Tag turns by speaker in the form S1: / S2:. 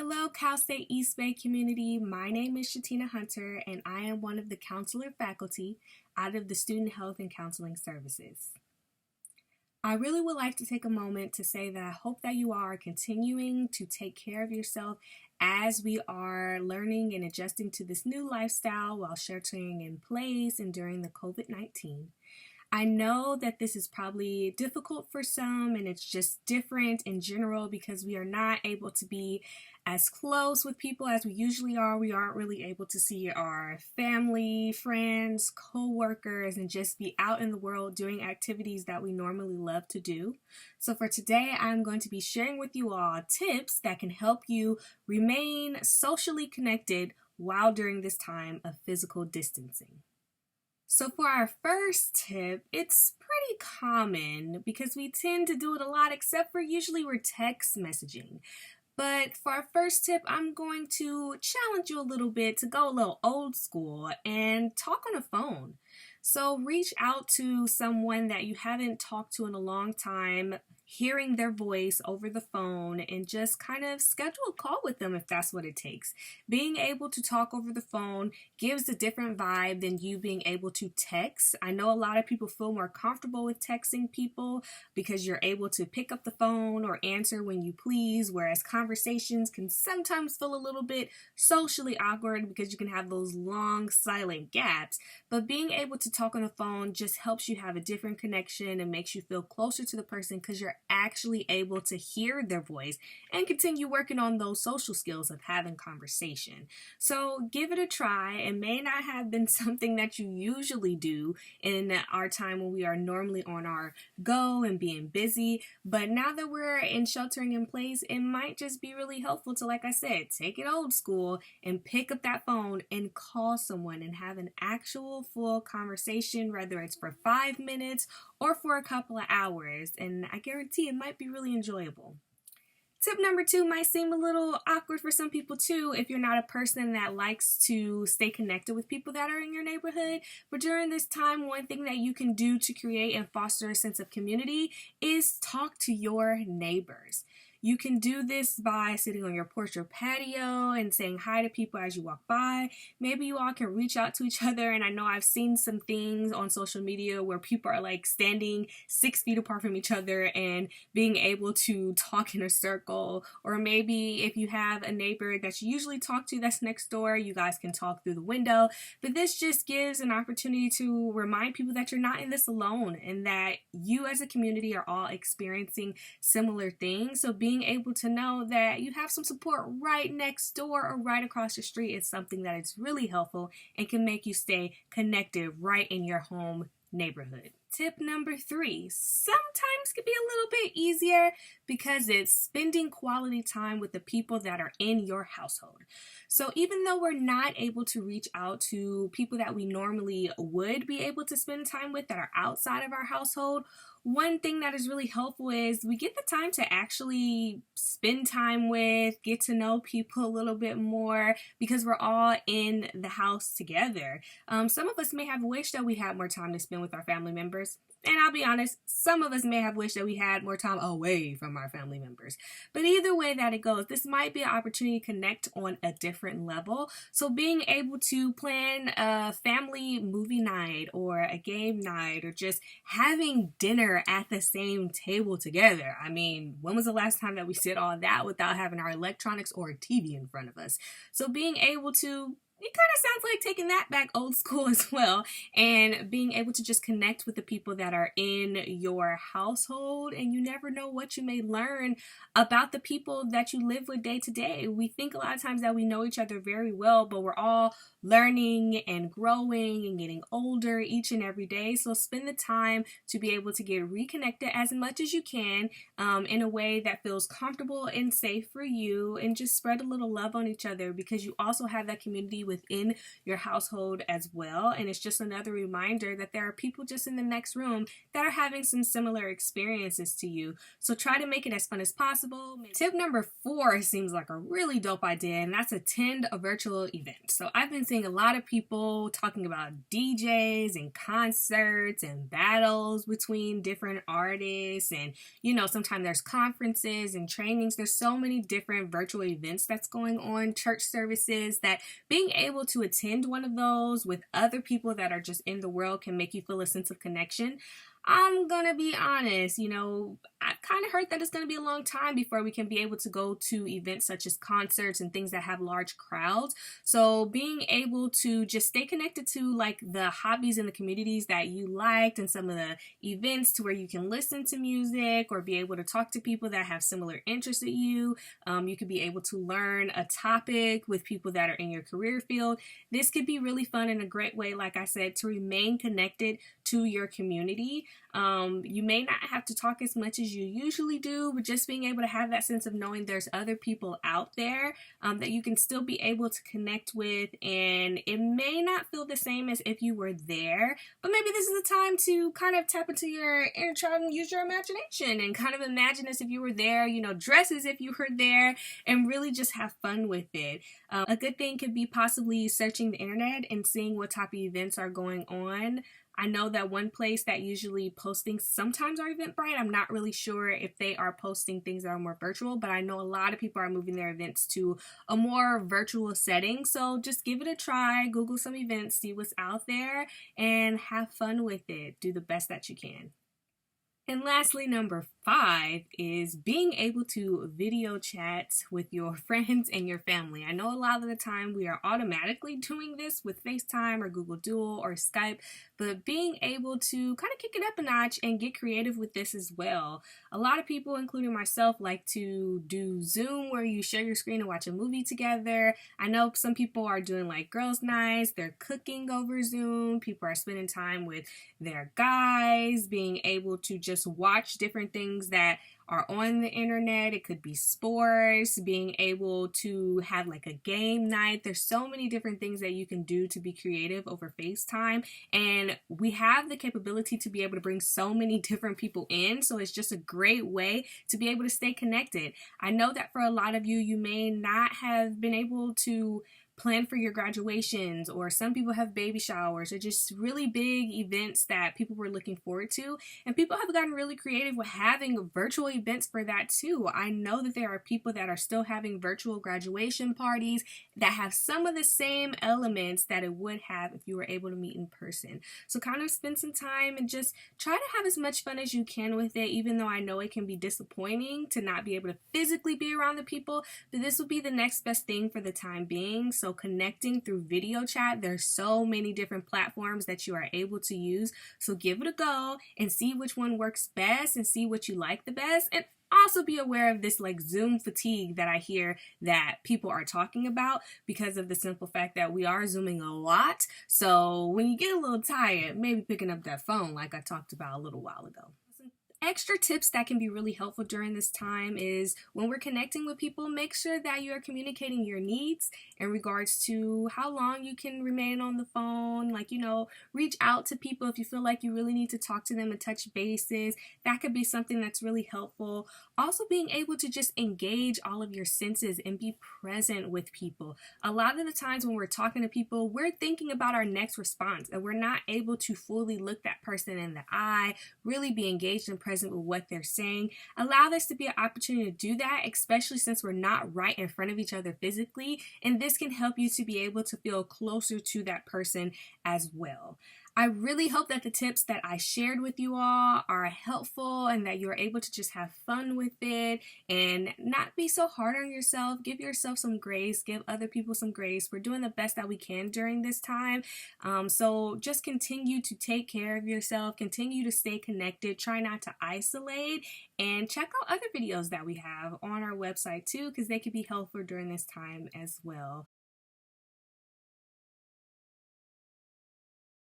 S1: Hello, Cal State East Bay community. My name is Shatina Hunter, and I am one of the counselor faculty out of the Student Health and Counseling Services. I really would like to take a moment to say that I hope that you are continuing to take care of yourself as we are learning and adjusting to this new lifestyle while sheltering in place and during the COVID-19. I know that this is probably difficult for some and it's just different in general because we are not able to be as close with people as we usually are. We aren't really able to see our family, friends, co-workers, and just be out in the world doing activities that we normally love to do. So for today, I'm going to be sharing with you all tips that can help you remain socially connected while during this time of physical distancing. So for our first tip, it's pretty common because we tend to do it a lot, except for usually we're text messaging. But for our first tip, I'm going to challenge you a little bit to go a little old school and talk on a phone. So reach out to someone that you haven't talked to in a long time, hearing their voice over the phone, and just kind of schedule a call with them if that's what it takes. Being able to talk over the phone gives a different vibe than you being able to text. I know a lot of people feel more comfortable with texting people because you're able to pick up the phone or answer when you please, whereas conversations can sometimes feel a little bit socially awkward because you can have those long silent gaps. But being able to talk on the phone just helps you have a different connection and makes you feel closer to the person because you're actually able to hear their voice and continue working on those social skills of having conversation. So give it a try. It may not have been something that you usually do in our time when we are normally on our go and being busy, but now that we're in sheltering in place, it might just be really helpful to, like I said, take it old school and pick up that phone and call someone and have an actual full conversation, whether it's for 5 minutes or for a couple of hours, and I guarantee it might be really enjoyable. Tip number 2 might seem a little awkward for some people too if you're not a person that likes to stay connected with people that are in your neighborhood. But during this time, one thing that you can do to create and foster a sense of community is talk to your neighbors. You can do this by sitting on your porch or patio and saying hi to people as you walk by. Maybe you all can reach out to each other, and I know I've seen some things on social media where people are like standing 6 feet apart from each other and being able to talk in a circle. Or maybe if you have a neighbor that you usually talk to that's next door, you guys can talk through the window. But this just gives an opportunity to remind people that you're not in this alone and that you as a community are all experiencing similar things. So being able to know that you have some support right next door or right across the street is something that is really helpful and can make you stay connected right in your home neighborhood. Tip number 3 sometimes can be a little bit easier because it's spending quality time with the people that are in your household. So even though we're not able to reach out to people that we normally would be able to spend time with that are outside of our household, one thing that is really helpful is we get the time to actually spend time with, get to know people a little bit more because we're all in the house together. Some of us may have wished that we had more time to spend with our family members. And I'll be honest, some of us may have wished that we had more time away from our family members. But either way that it goes, this might be an opportunity to connect on a different level. So being able to plan a family movie night or a game night or just having dinner at the same table together. I mean, when was the last time that we did all that without having our electronics or a TV in front of us? So being able to it kind of sounds like taking that back old school as well and being able to just connect with the people that are in your household, and you never know what you may learn about the people that you live with day to day. We think a lot of times that we know each other very well, but we're all learning and growing and getting older each and every day. So spend the time to be able to get reconnected as much as you can in a way that feels comfortable and safe for you, and just spread a little love on each other because you also have that community within your household as well. And it's just another reminder that there are people just in the next room that are having some similar experiences to you. So try to make it as fun as possible. Tip number 4 seems like a really dope idea, and that's attend a virtual event. So I've been seeing a lot of people talking about DJs and concerts and battles between different artists, and sometimes there's conferences and trainings. There's so many different virtual events that's going on, church services, that being able to attend one of those with other people that are just in the world can make you feel a sense of connection. I'm gonna be honest, I kind of heard that it's gonna be a long time before we can be able to go to events such as concerts and things that have large crowds. So being able to just stay connected to like the hobbies and the communities that you liked and some of the events to where you can listen to music or be able to talk to people that have similar interests at you. You could be able to learn a topic with people that are in your career field. This could be really fun and a great way, like I said, to remain connected to your community. You may not have to talk as much as you usually do, but just being able to have that sense of knowing there's other people out there that you can still be able to connect with, and it may not feel the same as if you were there, but maybe this is a time to kind of tap into your inner child and use your imagination and kind of imagine as if you were there, dress as if you were there, and really just have fun with it. A good thing could be possibly searching the internet and seeing what type of events are going on. I know that one place that usually posts things sometimes are Eventbrite. I'm not really sure if they are posting things that are more virtual, but I know a lot of people are moving their events to a more virtual setting. So just give it a try, Google some events, see what's out there, and have fun with it. Do the best that you can. And lastly, number 5 is being able to video chat with your friends and your family. I know a lot of the time we are automatically doing this with FaceTime or Google Duo or Skype, but being able to kind of kick it up a notch and get creative with this as well. A lot of people, including myself, like to do Zoom where you share your screen and watch a movie together. I know some people are doing like girls' nights, they're cooking over Zoom, people are spending time with their guys, being able to just watch different things that are on the internet. It could be sports, being able to have like a game night. There's so many different things that you can do to be creative over FaceTime, and we have the capability to be able to bring so many different people in, so it's just a great way to be able to stay connected. I know that for a lot of you, you may not have been able to plan for your graduations, or some people have baby showers, or just really big events that people were looking forward to, and people have gotten really creative with having virtual events for that too. I know that there are people that are still having virtual graduation parties that have some of the same elements that it would have if you were able to meet in person. So kind of spend some time and just try to have as much fun as you can with it, even though I know it can be disappointing to not be able to physically be around the people, but this will be the next best thing for the time being. So connecting through video chat, there's so many different platforms that you are able to use. So give it a go and see which one works best and see what you like the best. And also be aware of this like Zoom fatigue that I hear that people are talking about because of the simple fact that we are Zooming a lot. So when you get a little tired, maybe picking up that phone like I talked about a little while ago. Extra tips that can be really helpful during this time is when we're connecting with people, make sure that you are communicating your needs in regards to how long you can remain on the phone. Like, reach out to people if you feel like you really need to talk to them and touch bases. That could be something that's really helpful. Also being able to just engage all of your senses and be present with people. A lot of the times when we're talking to people, we're thinking about our next response and we're not able to fully look that person in the eye, really be engaged and present with what they're saying. Allow this to be an opportunity to do that, especially since we're not right in front of each other physically, and this can help you to be able to feel closer to that person as well. I really hope that the tips that I shared with you all are helpful and that you're able to just have fun with it and not be so hard on yourself. Give yourself some grace. Give other people some grace. We're doing the best that we can during this time. So just continue to take care of yourself. Continue to stay connected. Try not to isolate, and check out other videos that we have on our website too, because they could be helpful during this time as well.